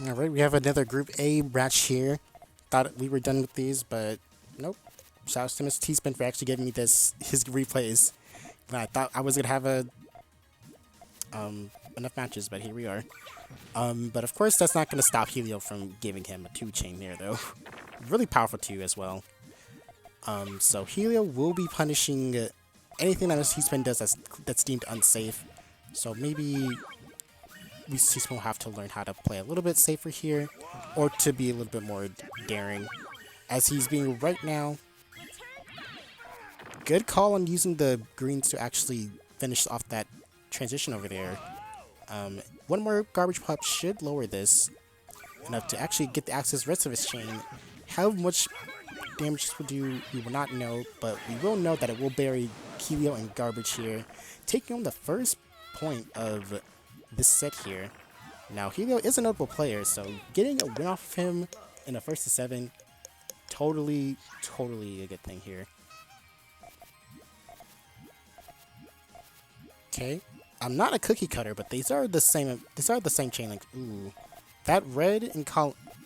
Alright, we have another Group A match here. Thought we were done with these, but nope. Shouts to Mr.T-Spin for actually giving me his replays. I thought I was gonna have enough matches, but here we are. But of course that's not gonna stop Hélio from giving him a 2-chain there though. Really powerful 2 as well. So Hélio will be punishing anything that Mr.T-Spin does that's deemed unsafe. So maybe Mr.T-Spin will have to learn how to play a little bit safer here, or to be a little bit more daring, as he's being right now. Good call on using the greens to actually finish off that transition over there. One more garbage pop should lower this enough to actually get the access rest of his chain. How much damage this will do, we will not know, but we will know that it will bury Hélio in garbage here, taking on the first point of this set here. Now Hélio is a notable player, so getting a win off of him in a first to 7, totally a good thing here. Okay, I'm not a cookie cutter, but these are the same. These are the same chain link. Ooh, that red in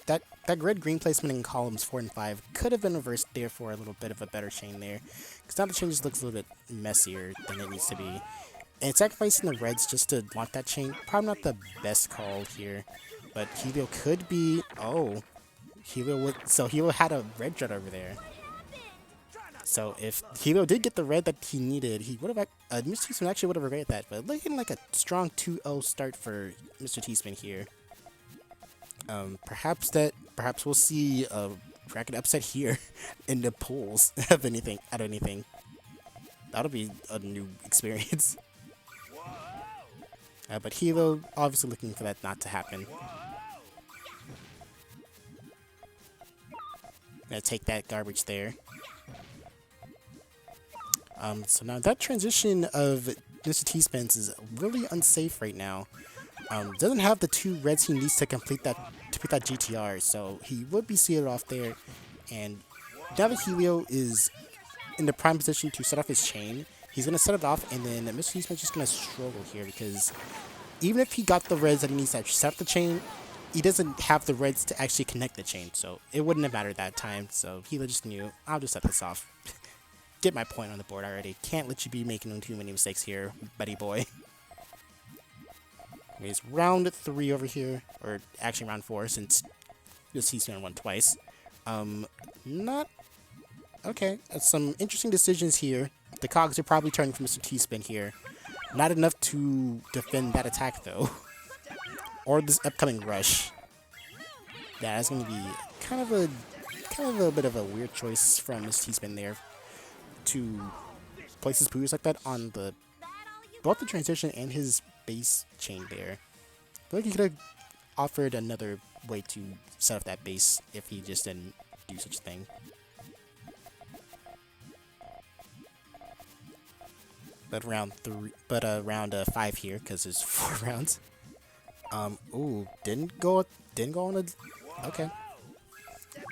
that red green placement in columns 4 and 5 could have been reversed there for a little bit of a better chain there, because now the chain just looks a little bit messier than it needs to be. And sacrificing the reds just to block that chain, probably not the best call here. But Hélio could be... Oh. Hélio had a red dread over there. So if Hélio did get the red that he needed, he would have... Mr.T-Spin actually would have regretted that. But looking like a strong 2-0 start for Mr.T-Spin here. Perhaps we'll see a bracket upset here in the pools of anything. That'll be a new experience. But Hélio obviously looking for that not to happen. Gonna take that garbage there. So now that transition of Mr.T-Spin's is really unsafe right now. Doesn't have the 2 reds he needs to complete that GTR, so he would be seated off there. And now that Hélio is in the prime position to set off his chain, he's going to set it off, and then Mr.T-Spin's just going to struggle here, because even if he got the reds that he needs to set up the chain, he doesn't have the reds to actually connect the chain, so it wouldn't have mattered that time. So Hélio just knew, I'll just set this off. Get my point on the board already. Can't let you be making too many mistakes here, buddy boy. It's round 3 over here, or actually round 4, since Mr.T-Spin won twice. Not... Okay, some interesting decisions here. The cogs are probably turning for Mr.T-Spin here. Not enough to defend that attack, though. Or this upcoming rush. Yeah, that's going to be kind of a bit of a weird choice from Mr.T-Spin there to place his Puyos like that on both the transition and his base chain there. I feel like he could have offered another way to set up that base if he just didn't do such a thing. But round 5 here, because there's 4 rounds. Ooh, didn't go on a... Okay.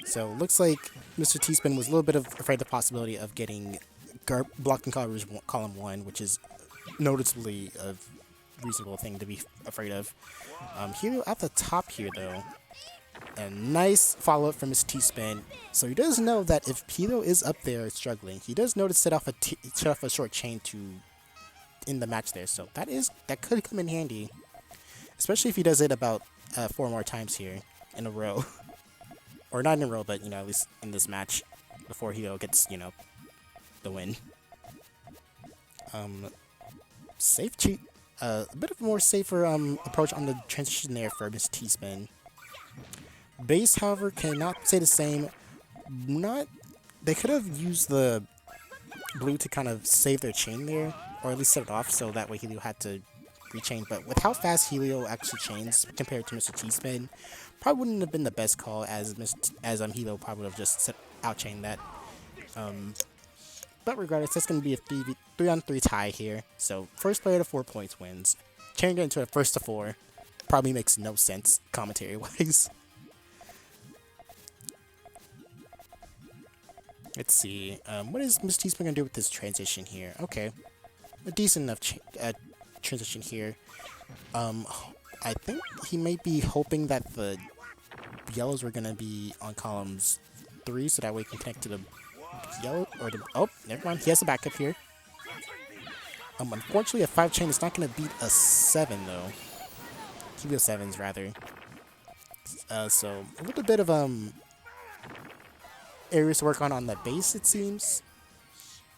So, looks like Mr.T-Spin was a little bit afraid of the possibility of getting blocking column 1, which is noticeably a reasonable thing to be afraid of. Hélio at the top here, though. A nice follow-up from Mr.T-Spin. So he does know that if Hélio is up there struggling, he does know to set off a short chain to end the match there. So that could come in handy, especially if he does it about 4 more times here in a row. Or not in a row, but, at least in this match, before Hélio gets, the win. Safe cheat. A bit of a more safer approach on the transition there for Mr.T-Spin. Base, however, cannot say the same. They could have used the blue to kind of save their chain there, or at least set it off, so that way Hélio had to rechain. But with how fast Hélio actually chains compared to Mr.T-Spin, probably wouldn't have been the best call, as Hélio probably would have just outchained that. But regardless, that's going to be a 3-on-3 tie here. So first player to 4 points wins. Changing it into a first to 4 probably makes no sense commentary-wise. Let's see. What is Mr.T-Spin going to do with this transition here? Okay. A decent enough transition here. I think he might be hoping that the yellows were gonna be on columns 3, so that way he can connect to the yellow or the. Oh, never mind. He has a backup here. Unfortunately, a 5 chain is not gonna beat a 7 though. Hélio 7s rather. So a little bit of areas to work on the base, it seems.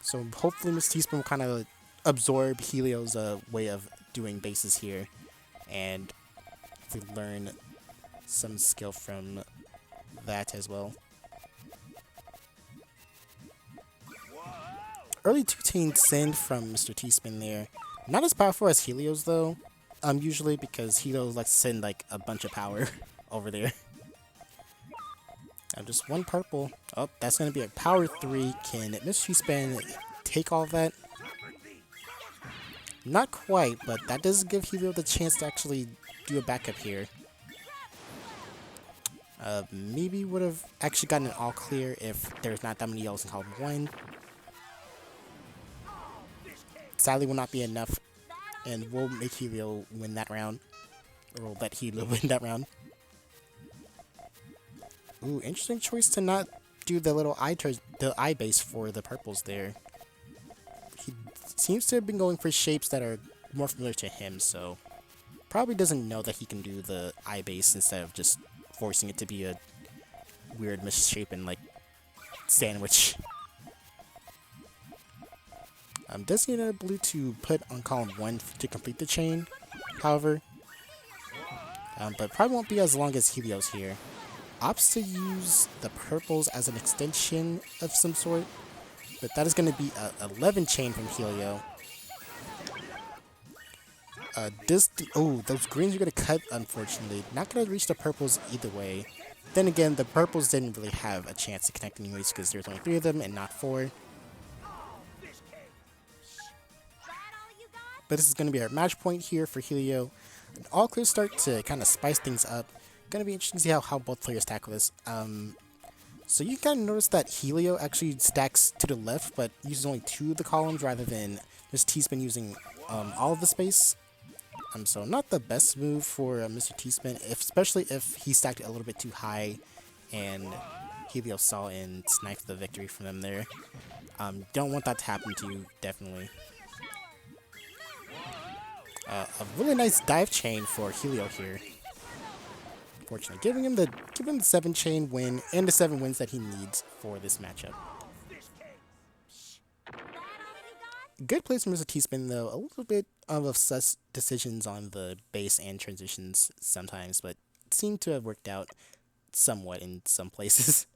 So hopefully Mr.T-Spin will kind of absorb Hélio's way of doing bases here, and to learn some skill from that as well. Early 2-chain send from Mr.T-Spin there. Not as powerful as Hélio's though. Usually because Hélio likes to send like a bunch of power over there. Just one purple. Oh, that's gonna be a power 3. Can Mr.T-Spin take all of that? Not quite, but that does give Hélio the chance to actually do a backup here. Maybe would have actually gotten an all clear if there's not that many yellows in column 1. Sadly, will not be enough, and we'll make Hélio win that round. Or we'll let Hélio win that round. Ooh, interesting choice to not do the little eye base for the purples there. He seems to have been going for shapes that are more familiar to him, so probably doesn't know that he can do the eye base instead of just forcing it to be a weird misshapen like sandwich. Does need a blue to put on column 1 to complete the chain, however, but probably won't be as long as Hélio's here. Opts to use the purples as an extension of some sort, but that is going to be a 11 chain from Hélio. Oh, those greens are going to cut, unfortunately. Not going to reach the purples either way. Then again, the purples didn't really have a chance to connect anyways because there's only 3 of them and not 4. But this is going to be our match point here for Hélio. An all clear start to kind of spice things up. Going to be interesting to see how both players tackle this. So you kind of notice that Hélio actually stacks to the left, but uses only 2 of the columns rather than Mr.T-Spin using all of the space. So not the best move for Mr.T-Spin, especially if he stacked it a little bit too high, and Hélio saw and sniped the victory from them there. Don't want that to happen to you, definitely. A really nice dive chain for Hélio here. Fortunately, giving him the 7 chain win and the 7 wins that he needs for this matchup. Good plays from Mr.T-Spin though, a little bit of sus decisions on the base and transitions sometimes, but seemed to have worked out somewhat in some places.